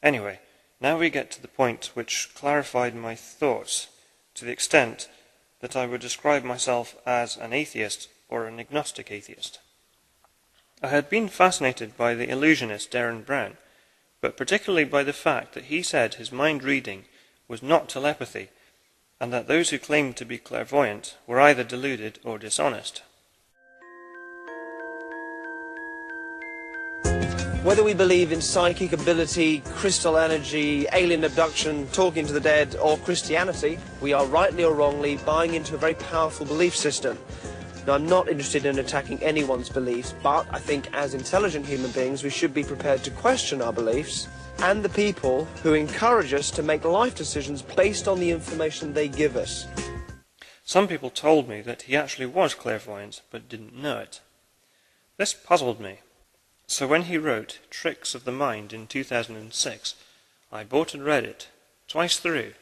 Anyway, now we get to the point which clarified my thoughts to the extent that I would describe myself as an atheist or an agnostic atheist. I had been fascinated by the illusionist Derren Brown, but particularly by the fact that he said his mind reading was not telepathy, and that those who claimed to be clairvoyant were either deluded or dishonest. Whether we believe in psychic ability, crystal energy, alien abduction, talking to the dead, or Christianity, we are rightly or wrongly buying into a very powerful belief system. Now, I'm not interested in attacking anyone's beliefs, but I think as intelligent human beings we should be prepared to question our beliefs and the people who encourage us to make life decisions based on the information they give us. Some people told me that he actually was clairvoyant, but didn't know it. This puzzled me. So when he wrote Tricks of the Mind in 2006, I bought and read it, twice through.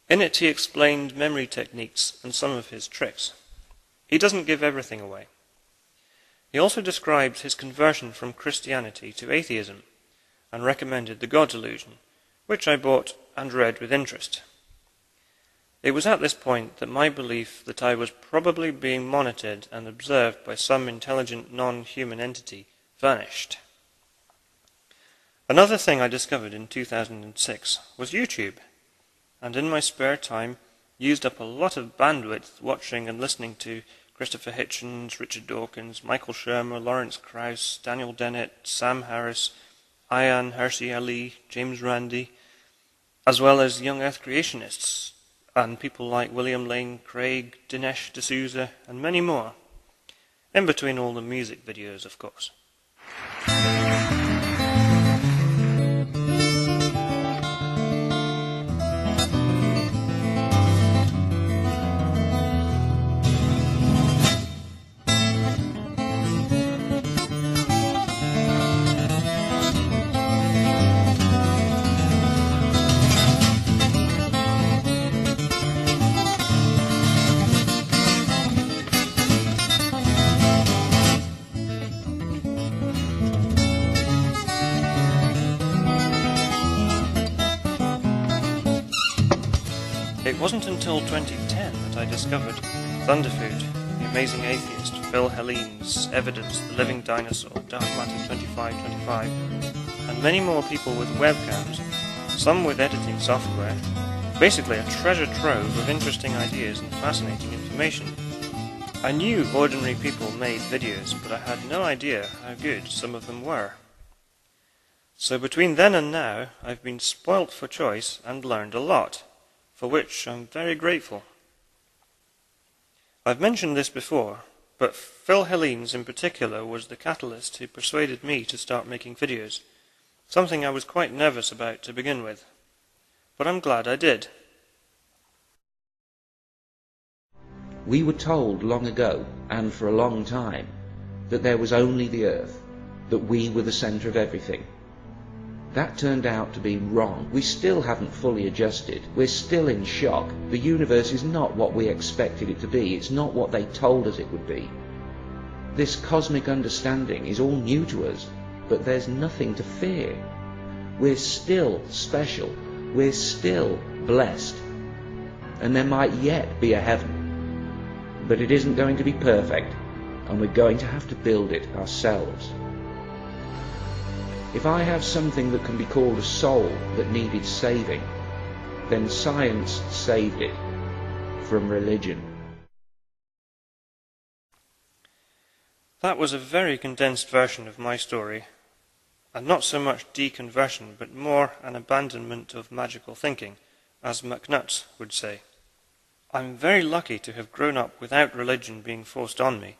In it he explained memory techniques and some of his tricks. He doesn't give everything away. He also described his conversion from Christianity to atheism, and recommended the God Delusion, which I bought and read with interest. It was at this point that my belief that I was probably being monitored and observed by some intelligent non-human entity vanished. Another thing I discovered in 2006 was YouTube, and in my spare time used up a lot of bandwidth watching and listening to Christopher Hitchens, Richard Dawkins, Michael Shermer, Lawrence Krauss, Daniel Dennett, Sam Harris, Ayaan Hirsi Ali, James Randi, as well as young earth creationists, and people like William Lane Craig, Dinesh D'Souza, and many more. In between all the music videos, of course. It wasn't until 2010 that I discovered Thunderfood, The Amazing Atheist, Phil Hellene's Evidence, The Living Dinosaur, Dark Matter 2525, and many more people with webcams, some with editing software, basically a treasure trove of interesting ideas and fascinating information. I knew ordinary people made videos, but I had no idea how good some of them were. So between then and now, I've been spoilt for choice and learned a lot, for which I'm very grateful. I've mentioned this before, but Phil Hellene's in particular was the catalyst who persuaded me to start making videos, something I was quite nervous about to begin with. But I'm glad I did. We were told long ago, and for a long time, that there was only the Earth, that we were the centre of everything. That turned out to be wrong. We still haven't fully adjusted. We're still in shock. The universe is not what we expected it to be. It's not what they told us it would be. This cosmic understanding is all new to us, but there's nothing to fear. We're still special. We're still blessed. And there might yet be a heaven. But it isn't going to be perfect, and we're going to have to build it ourselves. If I have something that can be called a soul that needed saving, then science saved it from religion. That was a very condensed version of my story, and not so much deconversion, but more an abandonment of magical thinking, as MacNuts would say. I'm very lucky to have grown up without religion being forced on me,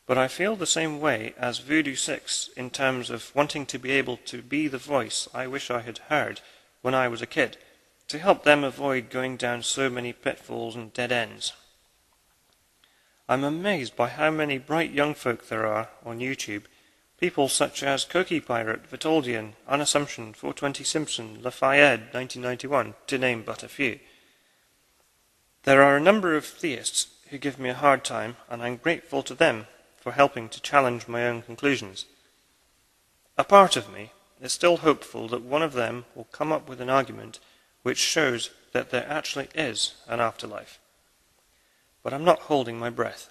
but I feel the same way as Voodoo 6 in terms of wanting to be able to be the voice I wish I had heard when I was a kid, to help them avoid going down so many pitfalls and dead ends. I'm amazed by how many bright young folk there are on YouTube, people such as Cokie Pirate, Vitoldian, Unassumption, 420 Simpson, Lafayette, 1991, to name but a few. There are a number of theists who give me a hard time, and I'm grateful to them for helping to challenge my own conclusions. A part of me, it's still hopeful that one of them will come up with an argument which shows that there actually is an afterlife. But I'm not holding my breath.